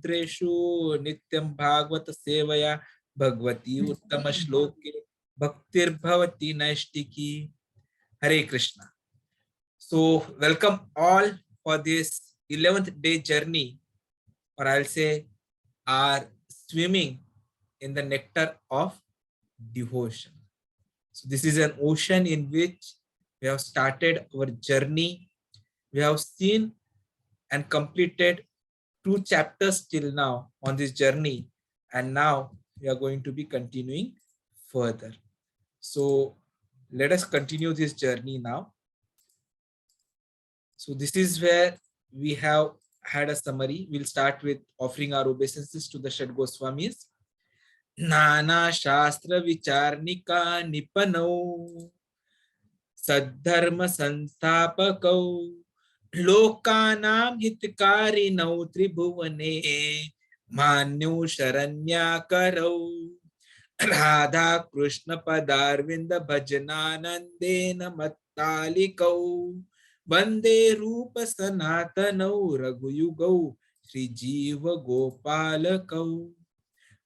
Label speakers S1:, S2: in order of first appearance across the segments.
S1: mantreshu nityam bhagavata sevaya bhagavati uttama shloke bhaktir bhavati naishtiki. Hare Krishna. So welcome all for this 11th day journey, or I'll say our swimming in the nectar of devotion. So this is an ocean in which we have started our journey. We have seen and completed 2 chapters till now on this journey, and now we are going to be continuing further. So let us continue this journey now. So this is where we have had a summary. We'll start with offering our obeisances to the Shad Goswamis. Nana Shastra Vicharnika Nipanau Saddharma Sanstapakau Lokanam Hitkarinau Tribhuvane Manyu Sharanyakarau Radha Krishna Padarvinda Bhajananandena Mattalikau Bande Rupa Sanatanau Raghuyugau Sri Jiva Gopalakau.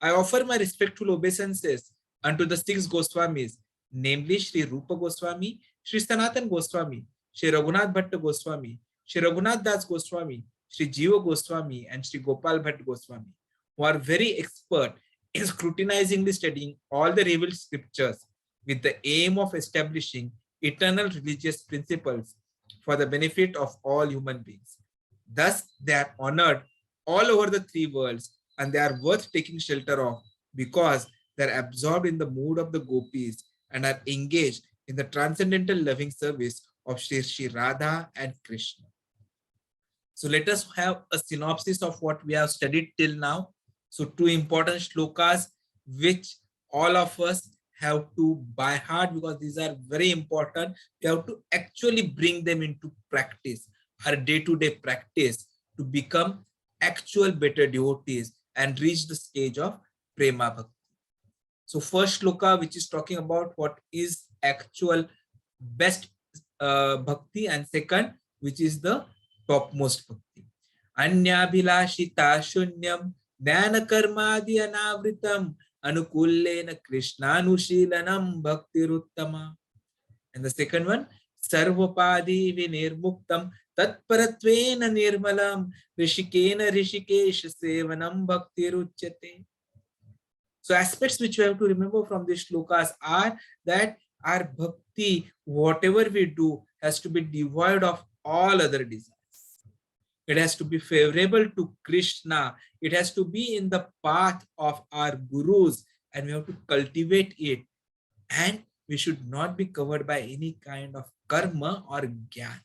S1: I offer my respectful obeisances unto the 6 Goswamis, namely Sri Rupa Goswami, Sri Sanatan Goswami, Sri Raghunath Bhatta Goswami, Sri Raghunath Das Goswami, Sri Jiva Goswami, and Sri Gopal Bhatt Goswami, who are very expert in scrutinizingly studying all the revealed scriptures with the aim of establishing eternal religious principles for the benefit of all human beings. Thus, they are honored all over the 3 worlds, and they are worth taking shelter of because they are absorbed in the mood of the gopis and are engaged in the transcendental loving service of Shri Radha and Krishna. So let us have a synopsis of what we have studied till now. So 2 important shlokas which all of us have to by heart because these are very important. We have to actually bring them into practice, our day-to-day practice, to become actual better devotees and reach the stage of prema bhakti. So first shloka, which is talking about what is actual best bhakti, and second, which is the topmost bhakti. Anyabhilashita shunyam dhyana karmadi anavritam anukullena krishnanushilanam bhaktiruttama. And the second one, sarvapadi vinirmuktam tatparatvena nirmalam rishikena rishikesh sevanam bhaktiruchyate. So aspects which we have to remember from these shlokas are that our bhakti, whatever we do, has to be devoid of all other desires. It has to be favorable to Krishna. It has to be in the path of our gurus, and we have to cultivate it. And we should not be covered by any kind of karma or jnana.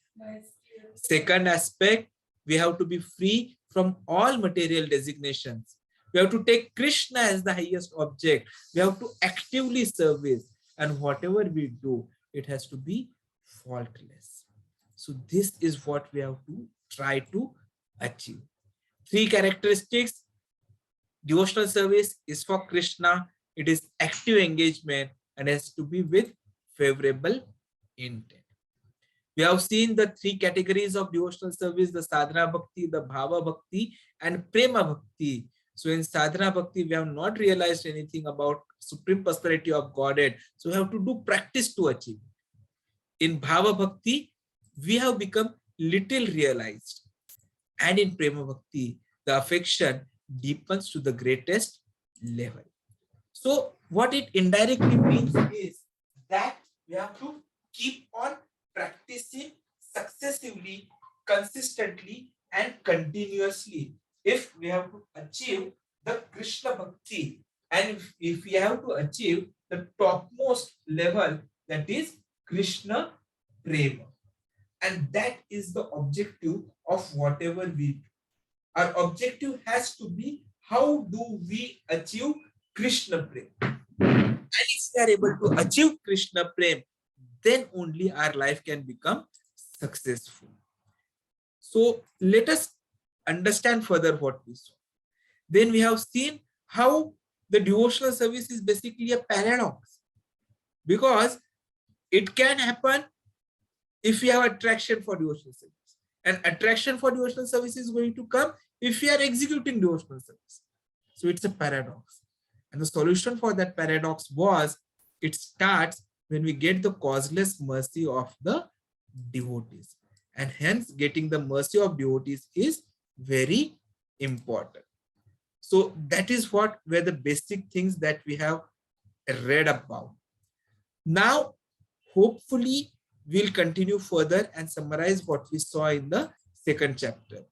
S1: Second aspect, we have to be free from all material designations. We have to take Krishna as the highest object. We have to actively service, and whatever we do, it has to be faultless. So this is what we have to try to achieve. 3 characteristics. Devotional service is for Krishna. It is active engagement and has to be with favorable intent. We have seen the 3 categories of devotional service: the sadhana bhakti, the bhava bhakti, and prema bhakti. So in sadhana bhakti, we have not realized anything about supreme personality of Godhead. So we have to do practice to achieve. In bhava bhakti, we have become little realized. And in prema bhakti, the affection deepens to the greatest level. So what it indirectly means is that we have to keep on practicing successively, consistently, and continuously if we have to achieve the Krishna Bhakti, and if we have to achieve the topmost level, that is Krishna Prema. And that is the objective of whatever we do. Our objective has to be, how do we achieve Krishna Prema? And if we are able to achieve Krishna Prema, then only our life can become successful. So let us understand further what we saw. Then we have seen how the devotional service is basically a paradox, because it can happen if we have attraction for devotional service, and attraction for devotional service is going to come if we are executing devotional service? So it's a paradox. And the solution for that paradox was, it starts when we get the causeless mercy of the devotees. And hence getting the mercy of devotees is very important. So that is what were the basic things that we have read about. Now, hopefully, we'll continue further and summarize what we saw in the second chapter.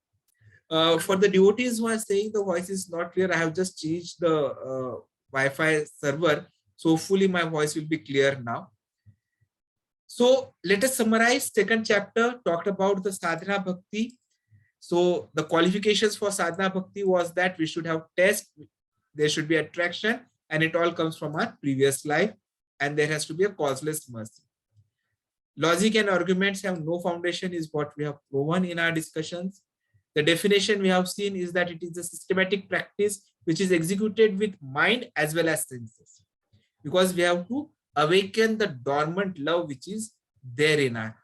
S1: For the devotees who are saying the voice is not clear, I have just changed the Wi-Fi server. So hopefully my voice will be clear now. So let us summarize. Second chapter talked about the sadhana bhakti. So the qualifications for sadhana bhakti was that we should have test, there should be attraction, and it all comes from our previous life, and there has to be a causeless mercy. Logic and arguments have no foundation is what we have proven in our discussions. The definition we have seen is that it is a systematic practice which is executed with mind as well as senses, because we have to awaken the dormant love which is there in our heart.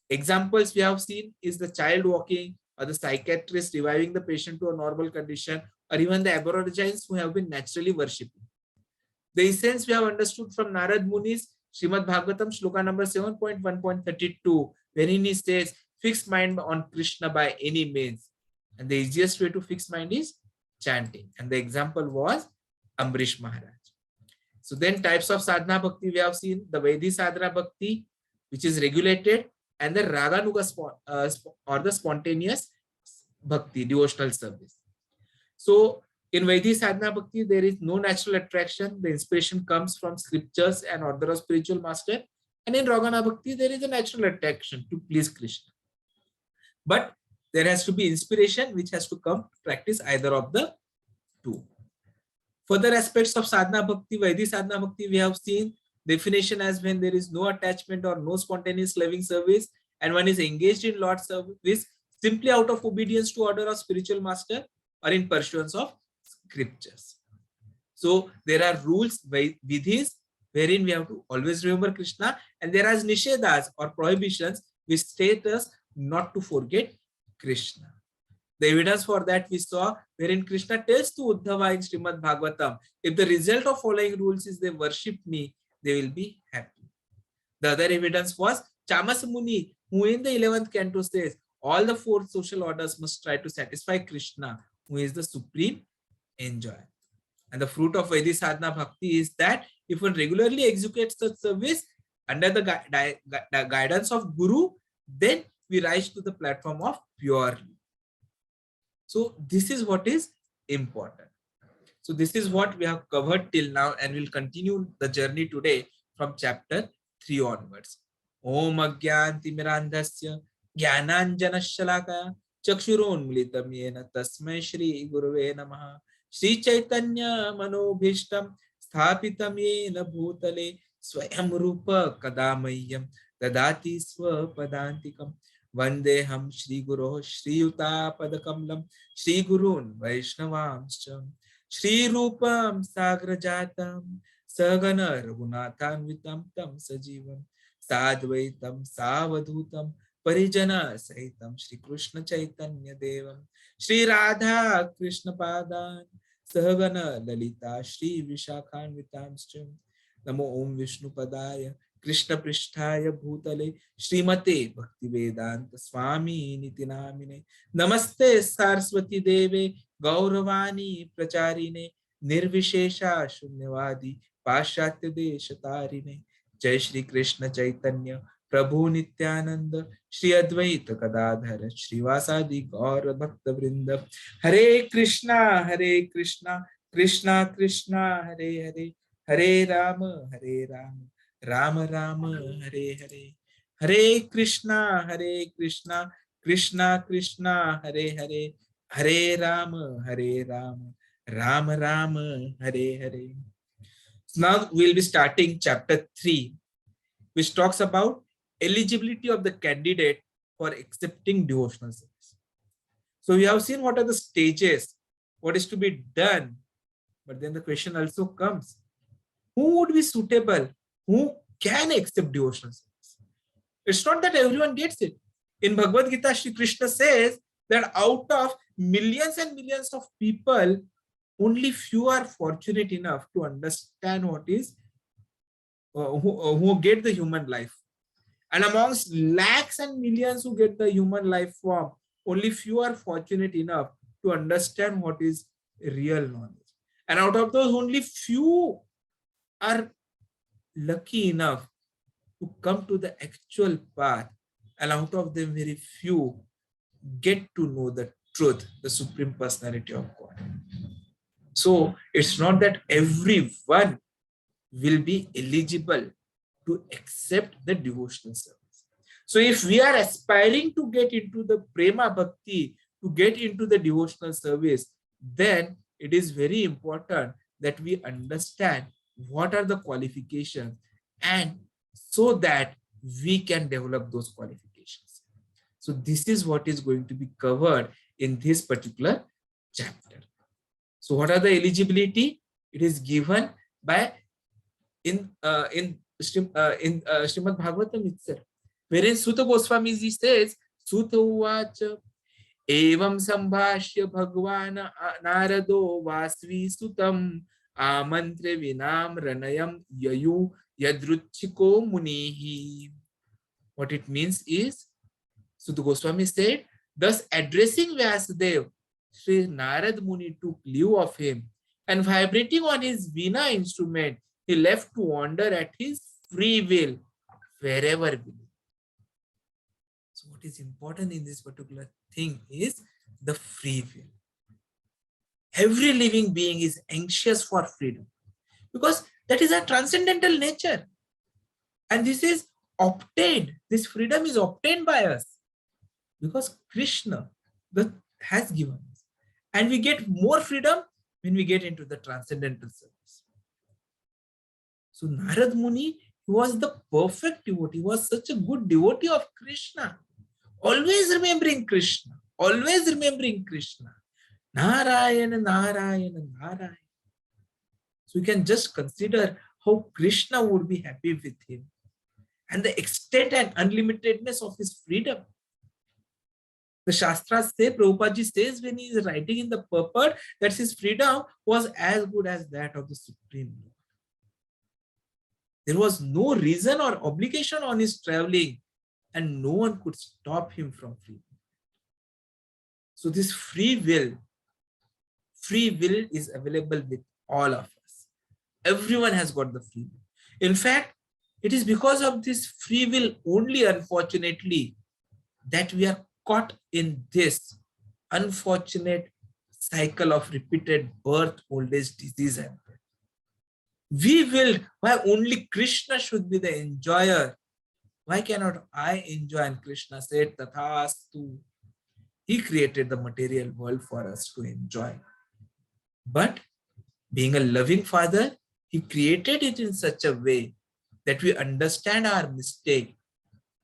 S1: Examples we have seen is the child walking, or the psychiatrist reviving the patient to a normal condition, or even the aborigines who have been naturally worshipping. The essence we have understood from Narad Muni's Srimad Bhagavatam, Shloka number 7.1.32, wherein he says, fix mind on Krishna by any means. And the easiest way to fix mind is chanting. And the example was Ambrish Maharaj. So then types of sadhana bhakti we have seen, the Vaidhi Sadhana bhakti, which is regulated, and the Raganuga or the spontaneous bhakti, devotional service. So in Vaidhi Sadhana bhakti, there is no natural attraction. The inspiration comes from scriptures and order of spiritual master. And in Ragana bhakti, there is a natural attraction to please Krishna. But there has to be inspiration which has to come to practice either of the two. Further aspects of sadhana bhakti, Vaidhi sadhana bhakti, we have seen definition as when there is no attachment or no spontaneous loving service, and one is engaged in Lord's service simply out of obedience to order of spiritual master or in pursuance of scriptures. So there are rules, vidhis, wherein we have to always remember Krishna, and there are nishedas or prohibitions which state us not to forget Krishna. The evidence for that we saw wherein Krishna tells to Uddhava in Srimad Bhagavatam, if the result of following rules is they worship me, they will be happy. The other evidence was Chamas Muni, who in the 11th canto says, all the four social orders must try to satisfy Krishna, who is the supreme enjoyer. And the fruit of Vaidhi Sadhana Bhakti is that if one regularly executes such service under the guidance of Guru, then we rise to the platform of purity. So this is what is important. So this is what we have covered till now, and we'll continue the journey today from chapter 3 onwards. Om Agyanti Mirandhasya Jnananjana Shalakaya Chakshurunmilitam Yena Tasmai Shri Guruve Namaha Shri Chaitanya Manobhishtam Sthapitam Yena Bhutale Swayam Rupa Kadamayam Dadati Swapadantikam Vandeham Shri Guru Shri Yuta Padakamlam Shri Gurun Vaishnavamscha Shri Rupam Sagrajatam Sagana Raghunathanvitam Tam Sajivam Sadvaitam Savadhutam Parijana Sahitam Shri Krishna Chaitanya Devam Shri Radha Krishna Padan Sahagana Lalita Shri Vishakhanvitamscha Namo Om Vishnu Padaya Krishna Pristhaya Bhutale Srimate Bhakti Vedanta Swami Niti Namine Namaste Saraswati Deve Gauravani Pracharine Nirvishesha Shunyavadi Pashatya Deshatarine Jai Shri Krishna Chaitanya Prabhu Nityananda Shri Advaita Gadadhara Srivasadi Gaura Bhakta Vrinda Hare Krishna Krishna Krishna Hare Hare Hare Rama Rama Rama Hare Hare Hare Krishna Krishna Krishna Hare Hare Hare Rama Rama Rama Hare Hare. So now we'll be starting chapter 3, which talks about eligibility of the candidate for accepting devotional service. So we have seen what are the stages, what is to be done, but then the question also comes, who would be suitable? Who can accept devotional service? It's not that everyone gets it. In Bhagavad Gita, Shri Krishna says that out of millions and millions of people, only few are fortunate enough to understand what is who get the human life. And amongst lakhs and millions who get the human life form, only few are fortunate enough to understand what is real knowledge. And out of those, only few are lucky enough to come to the actual path. And out of them, very few get to know the truth, the Supreme Personality of God. So it's not that everyone will be eligible to accept the devotional service. So if we are aspiring to get into the prema bhakti, to get into the devotional service, then it is very important that we understand what are the qualifications, and so that we can develop those qualifications. So this is what is going to be covered in this particular chapter. So what are the eligibility? It is given by in Srimad Bhagavatam itself, wherein Sutta Goswami ji says, Sutta uvacha evam sambhashya bhagwan narado vasvi sutam amantre vinam ranayam yayu yadruchiko munihi. What it means is, Sutta Goswami said, thus addressing Vyasadeva, Sri Narad Muni took leave of him, and vibrating on his Veena instrument, he left to wander at his free will wherever will. So what is important in this particular thing is the free will. Every living being is anxious for freedom, because that is a transcendental nature. And this is obtained, this freedom is obtained by us, because Krishna has given us. And we get more freedom when we get into the transcendental service. So Narad Muni was the perfect devotee. He was such a good devotee of Krishna. Always remembering Krishna. Always remembering Krishna. Narayana, Narayana, Narayana. So you can just consider how Krishna would be happy with him, and the extent and unlimitedness of his freedom. The Shastras say, Prabhupada ji says when he is writing in the purport, that his freedom was as good as that of the Supreme Lord. There was no reason or obligation on his traveling, and no one could stop him from freedom. So this free will is available with all of us. Everyone has got the free will. In fact, it is because of this free will only, unfortunately, that we are caught in this unfortunate cycle of repeated birth, old age, disease, and death. We will, why only Krishna should be the enjoyer? Why cannot I enjoy? And Krishna said, Tathastu. He created the material world for us to enjoy. But being a loving father, he created it in such a way that we understand our mistake,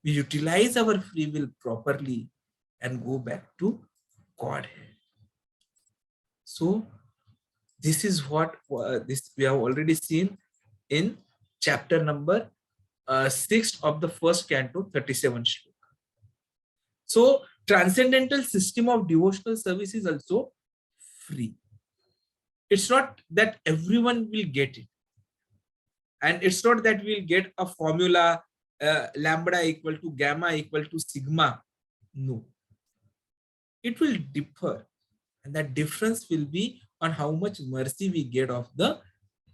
S1: we utilize our free will properly, and go back to Godhead. So this is what this we have already seen in chapter number 6 of the first canto, 37 shloka. So transcendental system of devotional service is also free. It's not that everyone will get it, and it's not that we'll get a formula lambda equal to gamma equal to sigma. No, it will differ, and that difference will be on how much mercy we get of the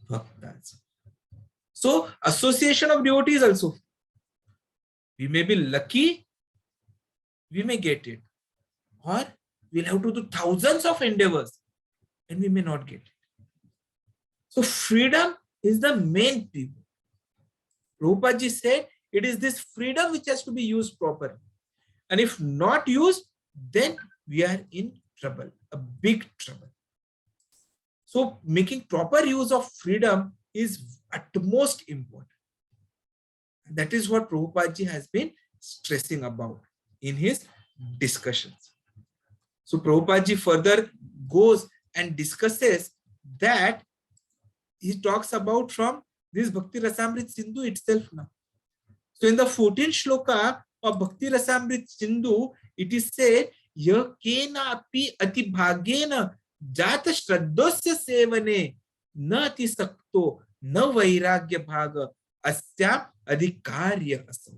S1: bhaktas. So association of devotees also, we may be lucky, we may get it, or we'll have to do thousands of endeavors and we may not get it. So freedom is the main thing. Prabhupada ji said it is this freedom which has to be used properly, and if not used, then we are in trouble, a big trouble. So making proper use of freedom is utmost important. That is what Prabhupada ji has been stressing about in his discussions. So Prabhupada ji further goes and discusses that he talks about from this Bhakti Rasamrit Sindhu itself now. So in the 14th shloka of Bhakti Rasamrit Sindhu, it is said, यकेना अपि अतिभागेन जात श्रद्धोस्य सेवने न अतिसक्तो न वैराग्य भाग अस्या अधिकार्य असौ.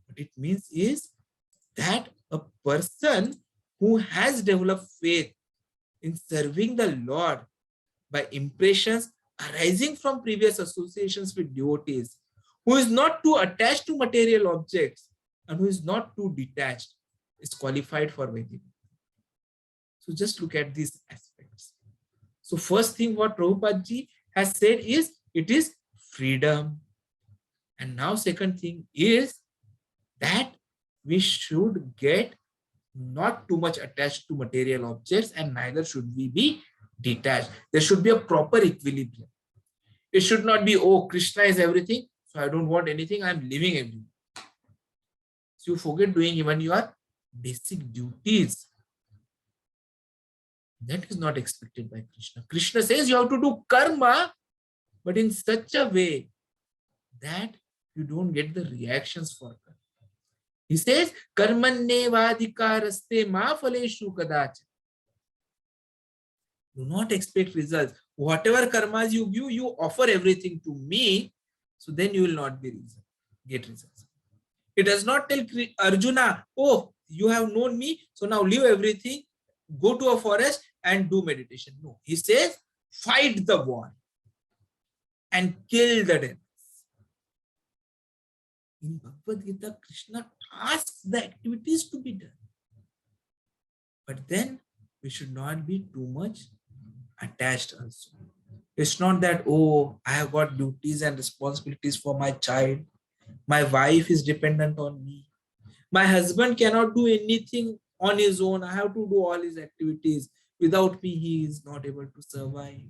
S1: What it means is that a person who has developed faith in serving the Lord by impressions arising from previous associations with devotees, who is not too attached to material objects and who is not too detached, is qualified for Vaidhi. So just look at these aspects. So first thing what Prabhupada ji has said is it is freedom. And now second thing is that we should get not too much attached to material objects and neither should we be detached. There should be a proper equilibrium. It should not be, oh, Krishna is everything, so I don't want anything, I'm leaving everything. So you forget doing even your basic duties. That is not expected by Krishna. Krishna says you have to do karma, but in such a way that you don't get the reactions for karma. He says, karmannevadhikaraste ma phaleshu kadach. Do not expect results. Whatever karmas you give, you offer everything to me, so then you will not get results. It does not tell Arjuna, oh, you have known me, so now leave everything, go to a forest and do meditation. No, he says, fight the war and kill the devils. In Bhagavad Gita, Krishna asks the activities to be done. But then we should not be too much attached also. It's not that, oh, I have got duties and responsibilities for my child. My wife is dependent on me. My husband cannot do anything on his own. I have to do all his activities. Without me, he is not able to survive.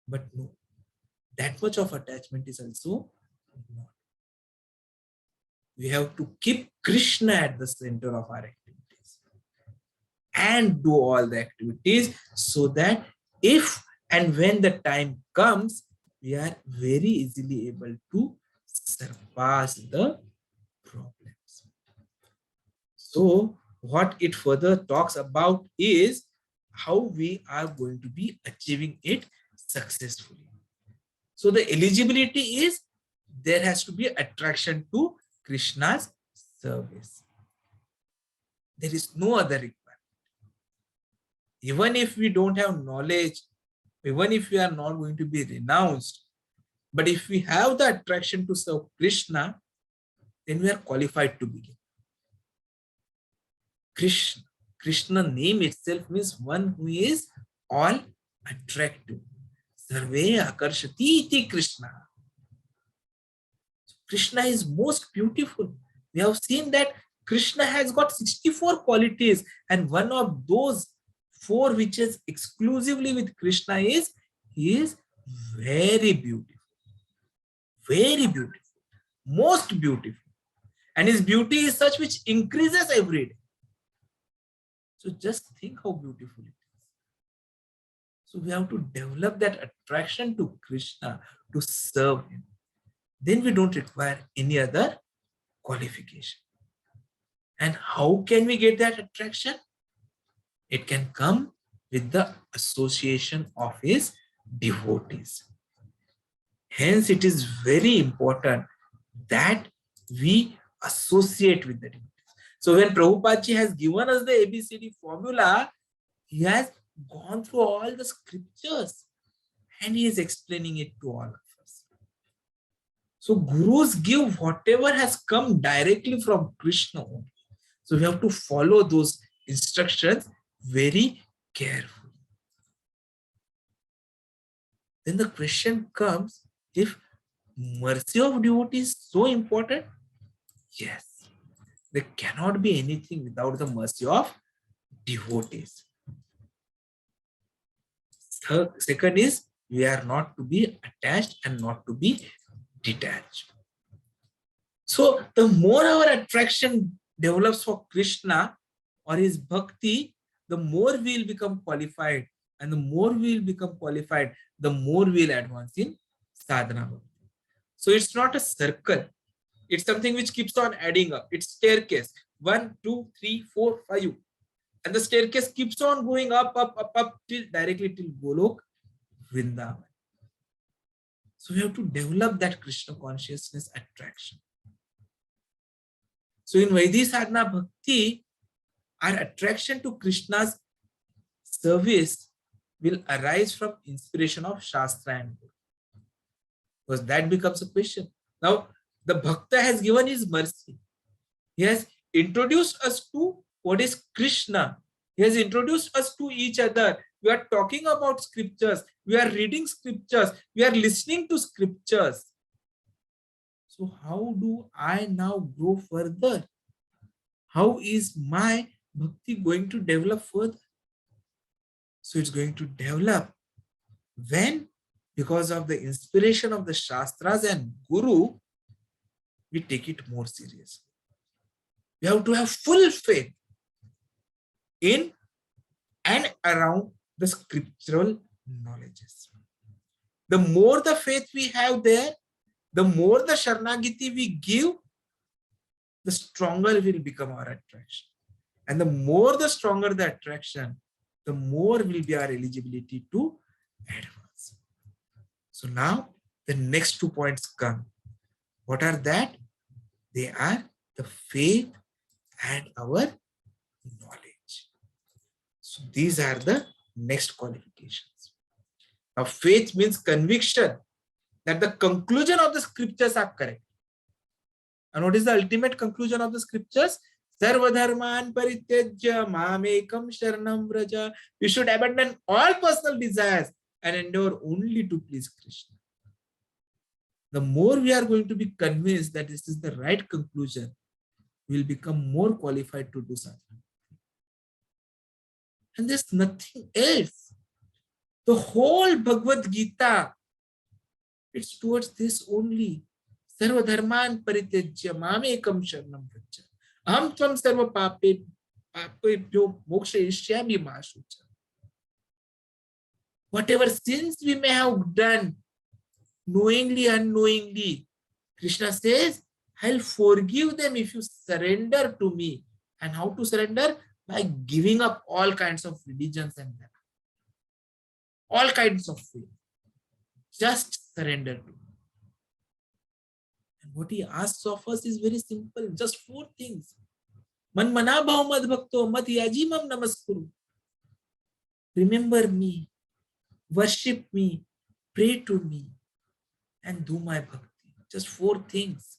S1: But no, that much of attachment is also not. We have to keep Krishna at the center of our activities and do all the activities so that if and when the time comes, we are very easily able to surpass the problems. So what it further talks about is how we are going to be achieving it successfully. So the eligibility is there has to be attraction to Krishna's service. There is no other requirement. Even if we don't have knowledge, even if we are not going to be renounced, but if we have the attraction to serve Krishna, then we are qualified to begin. Krishna name itself means one who is all attractive. Sarve akarshati iti Krishna. Krishna is most beautiful. We have seen that Krishna has got 64 qualities, and one of those 4 which is exclusively with Krishna is he is very beautiful. Very beautiful. Most beautiful. And his beauty is such which increases every day. So just think how beautiful it is. So we have to develop that attraction to Krishna to serve him. Then we don't require any other qualification. And how can we get that attraction? It can come with the association of his devotees. Hence, it is very important that we associate with the devotees. So when Prabhupada ji has given us the ABCD formula, he has gone through all the scriptures and he is explaining it to all of us. So gurus give whatever has come directly from Krishna only. So we have to follow those instructions very carefully. Then the question comes, if mercy of devotee is so important, yes, there cannot be anything without the mercy of devotees. Second is, we are not to be attached and not to be detached. So the more our attraction develops for Krishna or his bhakti, the more we will become qualified, and the more we will become qualified, the more we will advance in sadhana. So it's not a circle. It's something which keeps on adding up. It's staircase. 1, 2, 3, 4, 5. And the staircase keeps on going up, till directly till Golok, Vrindavan. So we have to develop that Krishna consciousness attraction. So in Vaidhi Sadhana Bhakti, our attraction to Krishna's service will arise from inspiration of Shastra and Guru. Because that becomes a question. Now, the Bhakta has given his mercy. He has introduced us to what is Krishna. He has introduced us to each other. We are talking about scriptures. We are reading scriptures. We are listening to scriptures. So how do I now grow further? How is my bhakti going to develop further? So it's going to develop when, because of the inspiration of the Shastras and Guru, we take it more seriously. We have to have full faith in and around the scriptural knowledges. The more the faith we have there, the more the Sharanagati we give, the stronger will become our attraction. And the more the stronger the attraction, the more will be our eligibility to advance. So now the next 2 points come. What are that? They are the faith and our knowledge. So these are the next qualifications. Now faith means conviction that the conclusion of the scriptures are correct. And what is the ultimate conclusion of the scriptures? Sarva dharman parityajya mamekam sharanam vraja. We should abandon all personal desires and endeavour only to please Krishna. The more we are going to be convinced that this is the right conclusion, we will become more qualified to do something. And there's nothing else. The whole Bhagavad Gita, it's towards this only. Sarva dharman parityajya mamekam sharanam vraja. Aham tvam sarva papebhyo mokshayishyami ma shucha. Whatever sins we may have done, knowingly, unknowingly, Krishna says, I'll forgive them if you surrender to me. And how to surrender? By giving up all kinds of religions and that. All kinds of faith. Just surrender to me. And what he asks of us is very simple. Just 4 things. Man mana bhav mad bhakto madhyaji mam namaskuru. Remember me. Worship me. Pray to me. And do my bhakti. Just 4 things.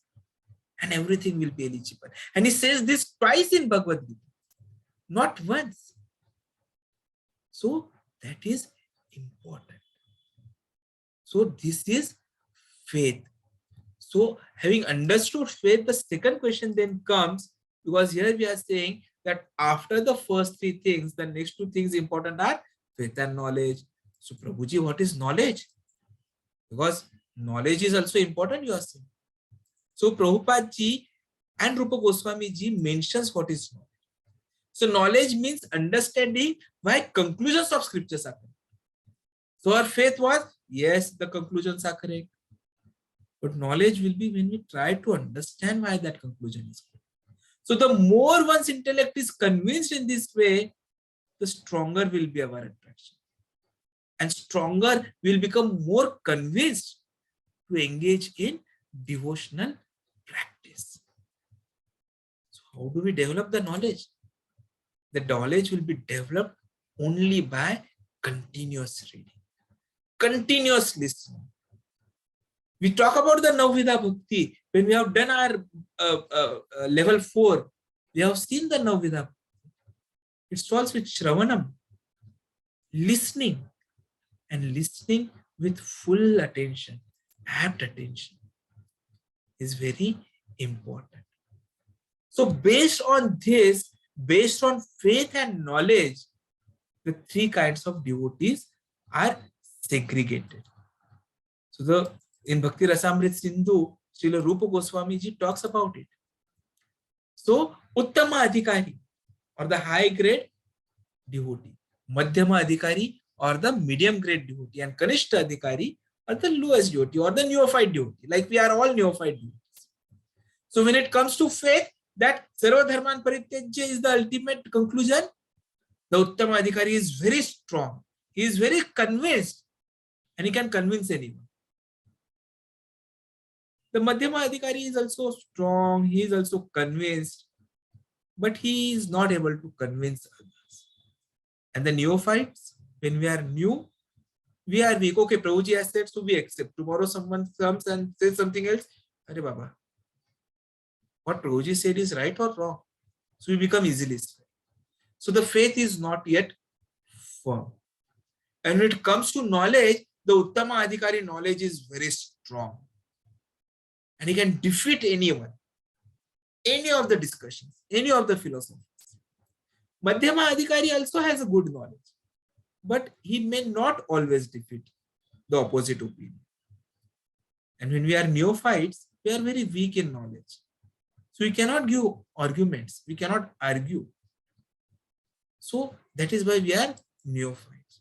S1: And everything will be eligible. And he says this twice in Bhagavad Gita. Not once. So that is important. So this is faith. So having understood faith, the second question then comes, because here we are saying that after the first 3 things, the next 2 things important are faith and knowledge. So Prabhuji, what is knowledge? Because knowledge is also important, you are saying. So Prabhupada ji and Rupa Goswami ji mentions what is knowledge. So knowledge means understanding why conclusions of scriptures are correct. So our faith was, yes, the conclusions are correct. But knowledge will be when we try to understand why that conclusion is correct. So the more one's intellect is convinced in this way, the stronger will be our attraction. And stronger will become more convinced to engage in devotional practice. So how do we develop the knowledge? The knowledge will be developed only by continuous reading, continuous listening. We talk about the Navvidha Bhakti. When we have done our level 4, we have seen the Navvidha Bhakti. It starts with Shravanam, listening, and listening with full attention, apt attention is very important. So based on this, based on faith and knowledge, the 3 kinds of devotees are segregated. So in Bhakti Rasamrit Sindhu, Srila Rupa Goswami ji talks about it. So Uttama Adhikari, or the high grade devotee, Madhyama Adhikari, or the medium grade devotee, and Kanishtha Adhikari, or the lowest devotee, or the Neophyte devotee. Like we are all Neophyte devotees. So when it comes to faith, that Sarva dharman parityajya is the ultimate conclusion, the Uttama Adhikari is very strong. He is very convinced and he can convince anyone. The Madhyama Adhikari is also strong. He is also convinced, but he is not able to convince others. And the neophytes, when we are new, we are weak. Okay, Prabhuji has said, so we accept. Tomorrow someone comes and says something else. Arey Baba, what Prabhuji said is right or wrong? So we become easily swayed. So the faith is not yet firm. And when it comes to knowledge, the Uttama Adhikari knowledge is very strong. And he can defeat anyone, any of the discussions, any of the philosophies. Madhyama Adhikari also has a good knowledge, but he may not always defeat the opposite opinion. And when we are neophytes, we are very weak in knowledge. So we cannot give arguments, we cannot argue. So that is why we are neophytes.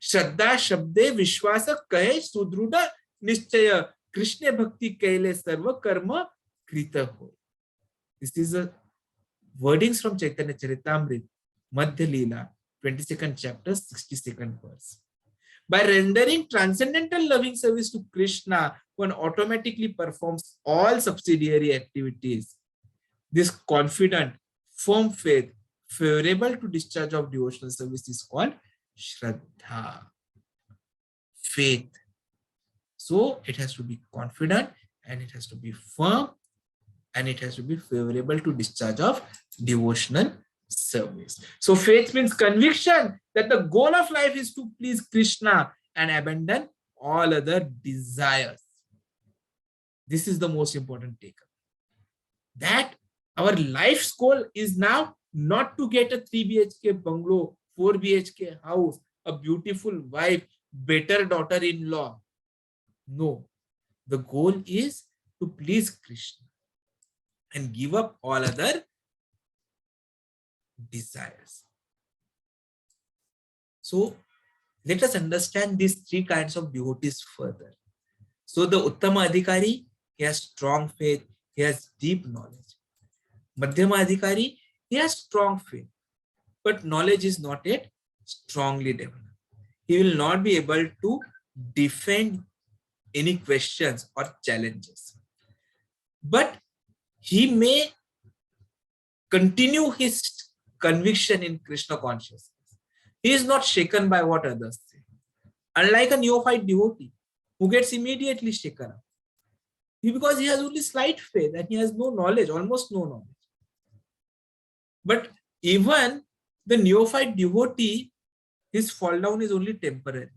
S1: Shraddha Shabde Vishwasa Kahe Sudruda Nishchaya Krishna Bhakti Kaile Sarva Karma Krita Hoy. This is a wordings from Chaitanya Charitamrita, Madhya Leela, 22nd chapter, 62nd verse. By rendering transcendental loving service to Krishna, one automatically performs all subsidiary activities. This confident, firm faith, favorable to discharge of devotional service, is called Shraddha, faith. So it has to be confident and it has to be firm and it has to be favorable to discharge of devotional service. So faith means conviction that the goal of life is to please Krishna and abandon all other desires. This is the most important takeaway. That our life's goal is now not to get a 3 BHK bungalow, 4 BHK house, a beautiful wife, better daughter-in-law. No, the goal is to please Krishna and give up all other desires. So let us understand these three kinds of devotees further. So the Uttama Adhikari, he has strong faith, he has deep knowledge. Madhyama Adhikari, he has strong faith, but knowledge is not yet strongly developed. He will not be able to defend any questions or challenges. But he may continue his conviction in Krishna consciousness. He is not shaken by what others say. Unlike a neophyte devotee who gets immediately shaken up. Because he has only slight faith and he has no knowledge, almost no knowledge. But even the neophyte devotee, his fall down is only temporary.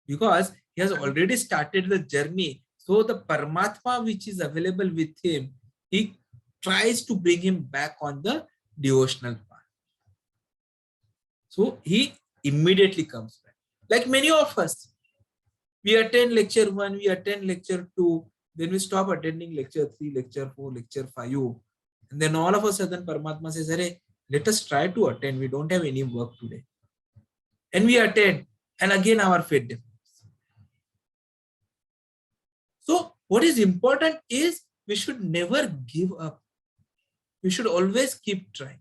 S1: Because he has already started the journey. So the Paramatma which is available with him, he tries to bring him back on the devotional path. So he immediately comes back. Like many of us, we attend lecture 1, we attend lecture 2, then we stop attending lecture 3, lecture 4, lecture 5. And then all of a sudden Paramatma says, "Arey, let us try to attend. We don't have any work today." And we attend. And again our faith develops. So what is important is we should never give up. We should always keep trying.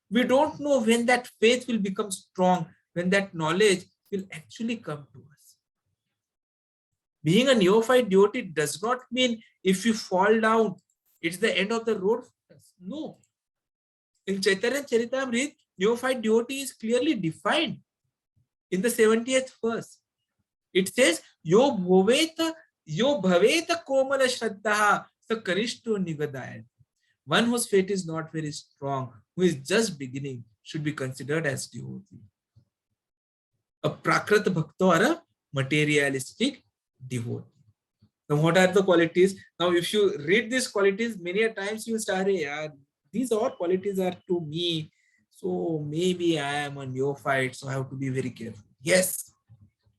S1: We don't know when that faith will become strong, when that knowledge will actually come to us. Being a neophyte devotee does not mean if you fall down, it's the end of the road for us. No. In Chaitanya Charitamrita, neophyte devotee is clearly defined in the 70th verse. It says, Yo bhaveta komala shraddha sa Kanishta Adhikari. One whose faith is not very strong, who is just beginning, should be considered as devotee. A prakrit bhakta or a materialistic devotee. Now, what are the qualities? Now, if you read these qualities, many a times you will start, these all qualities are to me. So maybe I am a neophyte, so I have to be very careful. Yes,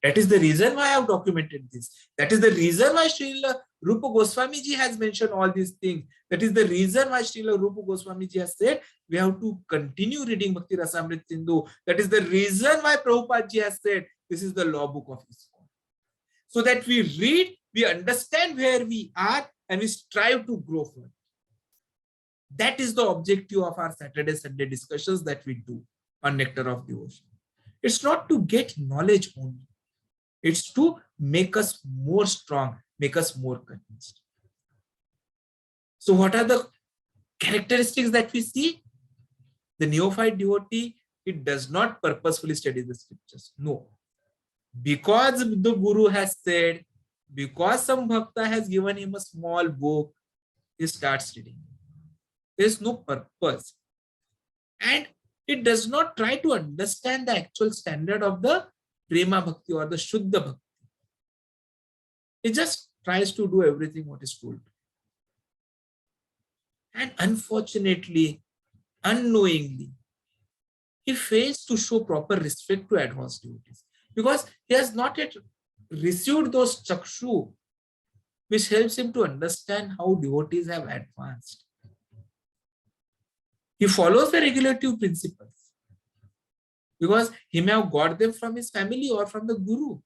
S1: that is the reason why I have documented this. That is the reason why Srila Rupa Goswami ji has mentioned all these things. That is the reason why Srila Rupa Goswami ji has said we have to continue reading Bhakti Rasamrita Sindhu. That is the reason why Prabhupada ji has said this is the law book of ISKCON. So that we read, we understand where we are, and we strive to grow further. That is the objective of our Saturday, Sunday discussions that we do on Nectar of Devotion. It's not to get knowledge only. It's to make us more strong, make us more convinced. So what are the characteristics that we see? The neophyte devotee, it does not purposefully study the scriptures. No. Because the Guru has said, because some Bhakta has given him a small book, he starts reading. There is no purpose. And it does not try to understand the actual standard of the Prema Bhakti or the Shuddha Bhakti. It just tries to do everything what is told. And unfortunately, unknowingly, he fails to show proper respect to advanced devotees because he has not yet received those chakshu which helps him to understand how devotees have advanced. He follows the regulative principles because he may have got them from his family or from the Guru,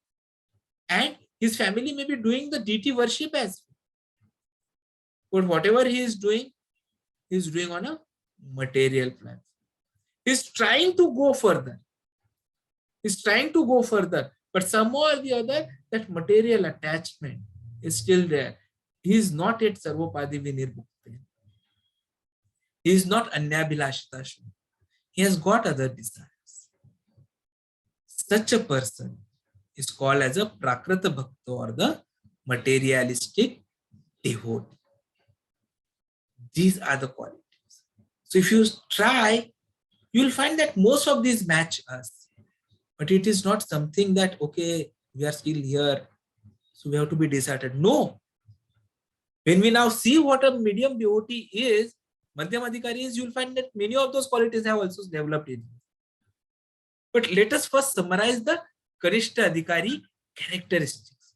S1: and his family may be doing the deity worship as well. But whatever he is doing on a material platform. He's trying to go further. But somehow or the other, that material attachment is still there. He is not yet Sarvopadi Vinirbhukta. He is not Anyabhilashita. He has got other desires. Such a person is called as a Prakrita Bhakta or the materialistic devotee. These are the qualities. So if you try, you will find that most of these match us. But it is not something that, okay, we are still here, so we have to be decided. No. When we now see what a medium devotee is, Madhyama Adhikari is, you will find that many of those qualities have also developed in him. But let us first summarize the Kanishtha Adhikari characteristics.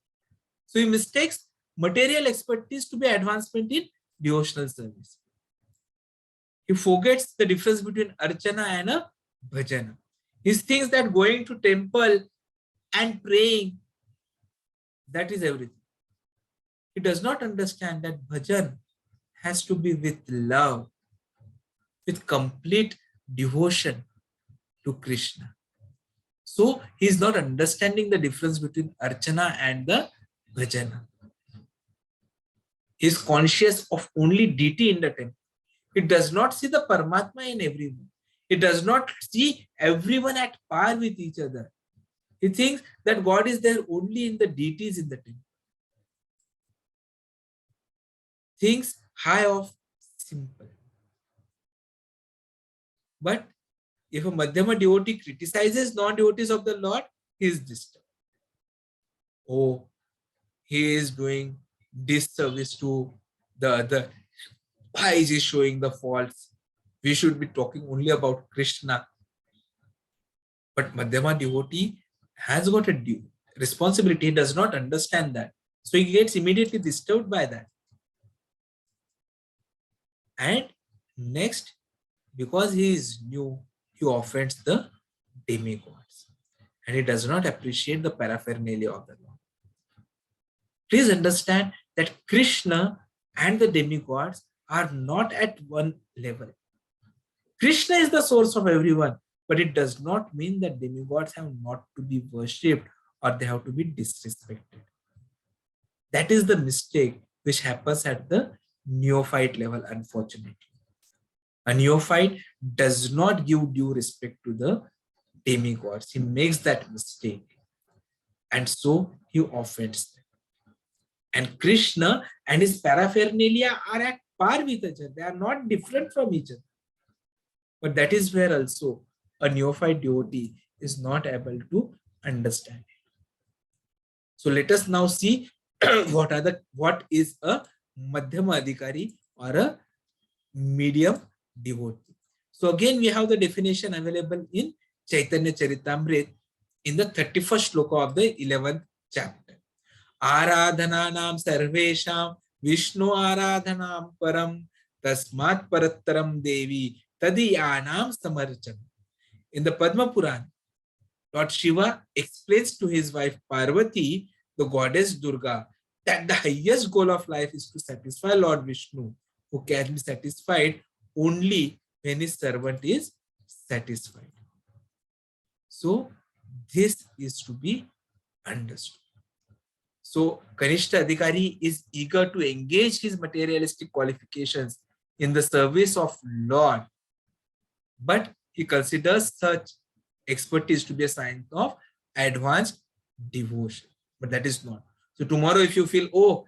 S1: So he mistakes material expertise to be advancement in devotional service. He forgets the difference between archana and a bhajana. He thinks that going to temple and praying, that is everything. He does not understand that bhajan has to be with love, with complete devotion to Krishna. So he is not understanding the difference between archana and the bhajana. He is conscious of only deity in the temple. It does not see the Paramatma in everyone. It does not see everyone at par with each other. He thinks that God is there only in the deities in the temple. Thinks high of simple. But if a Madhyama devotee criticizes non-devotees of the Lord, he is disturbed. Oh, he is doing disservice to the other. Why is he showing the faults? We should be talking only about Krishna. But Madhyama devotee has got a due responsibility. He does not understand that. So he gets immediately disturbed by that. And next, because he is new, he offends the demigods. And he does not appreciate the paraphernalia of the Lord. Please understand that Krishna and the demigods are not at one level. Krishna is the source of everyone, but it does not mean that demigods have not to be worshipped or they have to be disrespected. That is the mistake which happens at the neophyte level, unfortunately. A neophyte does not give due respect to the demigods. He makes that mistake. And so he offends them. And Krishna and his paraphernalia are at par with each other. They are not different from each other. But that is where also a neophyte devotee is not able to understand it. So let us now see what is a Madhyama Adhikari or a medium devotee. So again, we have the definition available in Chaitanya Charitamrita in the 31st shloka of the 11th chapter. Aradhananam sarvesham Vishnu aradhanam param tasmat parattaram devi tadiyanam samarchan. In the Padma Purana, Lord Shiva explains to his wife Parvati, the goddess Durga, that the highest goal of life is to satisfy Lord Vishnu, who can be satisfied only when his servant is satisfied. So this is to be understood. So Kanishtha Adhikari is eager to engage his materialistic qualifications in the service of Lord, but he considers such expertise to be a sign of advanced devotion. But that is not. So tomorrow, if you feel, oh,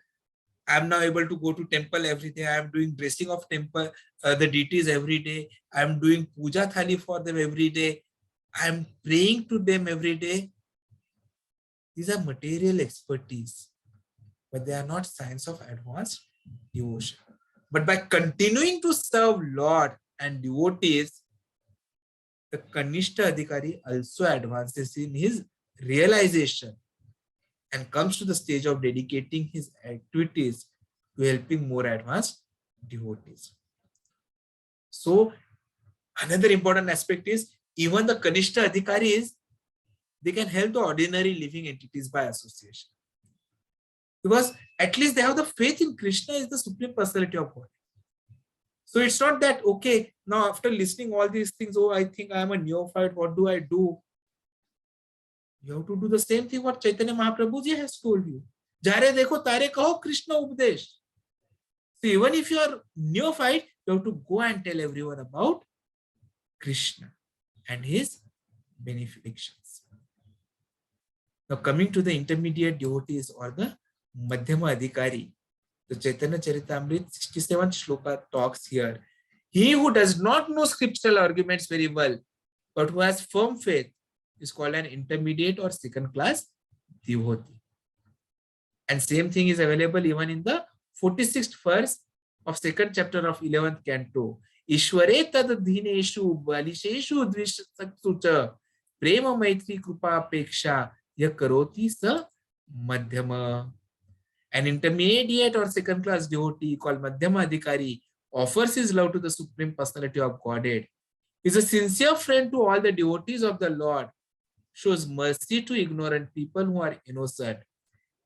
S1: I'm now able to go to temple every day, I'm doing dressing of temple, the deities every day, I'm doing puja thali for them every day, I'm praying to them every day. These are material expertise, but they are not signs of advanced devotion. But by continuing to serve Lord and devotees, the Kanishtha Adhikari also advances in his realization and comes to the stage of dedicating his activities to helping more advanced devotees. So another important aspect is even the Kanishtha Adhikaris, they can help the ordinary living entities by association. Because at least they have the faith in Krishna is the Supreme Personality of God. So it's not that, okay, now after listening all these things, oh, I think I am a neophyte, what do I do? You have to do the same thing what Chaitanya Mahaprabhu ji has told you. Jare dekho tare kaho Krishna Upadesh. So even if you are neophyte, you have to go and tell everyone about Krishna and his benefactions. Now coming to the intermediate devotees or the Madhyama Adhikari, the Chaitanya Charitamrita 67th shloka talks here. He who does not know scriptural arguments very well, but who has firm faith, is called an intermediate or second class devotee. And same thing is available even in the 46th verse of second chapter of 11th canto. Ishware tad dhineshu balisheshu dvishaksu cha prema maitri krupa peksha ya karoti sa madhyama. An intermediate or second class devotee called Madhyama Adhikari offers his love to the Supreme Personality of Godhead. He is a sincere friend to all the devotees of the Lord, shows mercy to ignorant people who are innocent,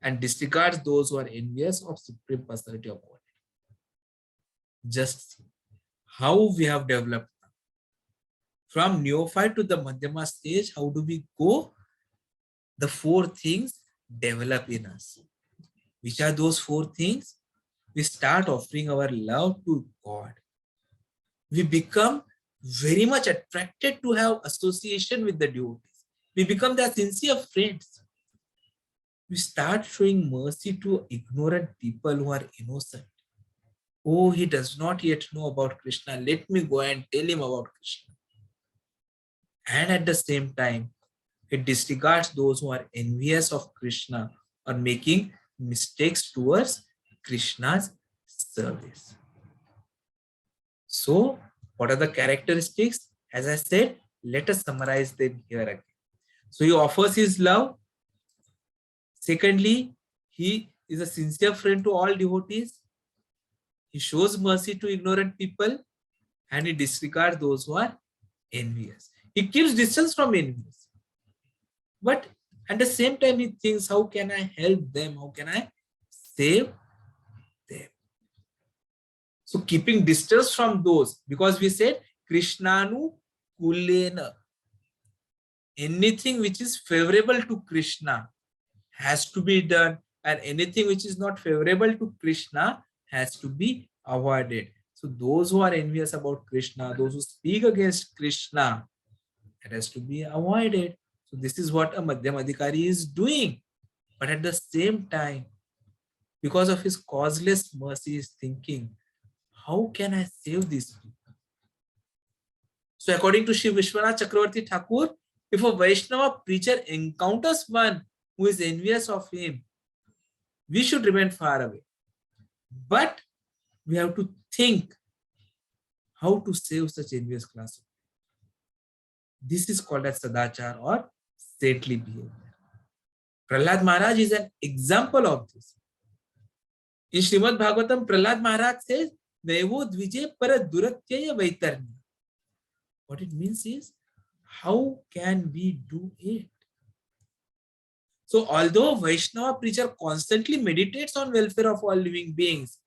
S1: and disregards those who are envious of Supreme Personality of Godhead. Just see how we have developed. From neophyte to the Madhyama stage, how do we go? The four things develop in us. Which are those four things? We start offering our love to God. We become very much attracted to have association with the devotees. We become their sincere friends. We start showing mercy to ignorant people who are innocent. Oh, he does not yet know about Krishna. Let me go and tell him about Krishna. And at the same time, it disregards those who are envious of Krishna or making mistakes towards Krishna's service. So, what are the characteristics? As I said, let us summarize them here again. So, he offers his love. Secondly, he is a sincere friend to all devotees. He shows mercy to ignorant people and he disregards those who are envious. He keeps distance from envious. But at the same time, he thinks, how can I help them? How can I save them? So keeping distance from those, because we said Krishnanu Kulena. Anything which is favorable to Krishna has to be done, and anything which is not favorable to Krishna has to be avoided. So those who are envious about Krishna, those who speak against Krishna, it has to be avoided. So this is what a Madhyama Adhikari is doing. But at the same time, because of his causeless mercy, he is thinking, how can I save these people? So according to Shri Vishwanath Chakravarti Thakur, if a Vaishnava preacher encounters one who is envious of him, we should remain far away. But we have to think how to save such envious class. This is called as Sadachar or saintly behavior. Prahlad Maharaj is an example of this. In Srimad Bhagavatam, Prahlad Maharaj says, Nevo dvije para duratyaya vaitarnya. What it means is, how can we do it? So although Vaishnava preacher constantly meditates on welfare of all living beings,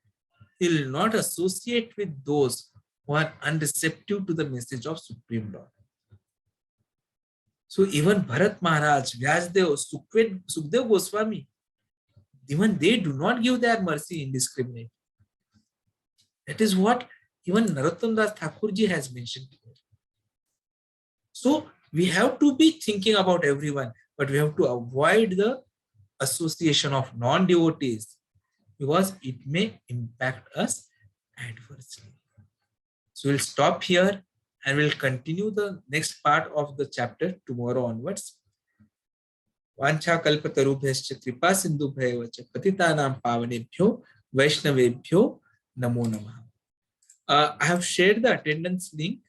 S1: he will not associate with those who are unreceptive to the message of Supreme Lord. So even Bharat Maharaj, Vyasdev, Sukdev Goswami, even they do not give their mercy indiscriminate. That is what even Narottam Das Thakurji has mentioned here. So we have to be thinking about everyone, but we have to avoid the association of non-devotees because it may impact us adversely. So we'll stop here and we'll continue the next part of the chapter tomorrow onwards. Vancha kalpatarubhyascha kripa sindhubhyo cha patitanam pavanebhyo vaishnavebhyo namo namaha. I have shared the attendance link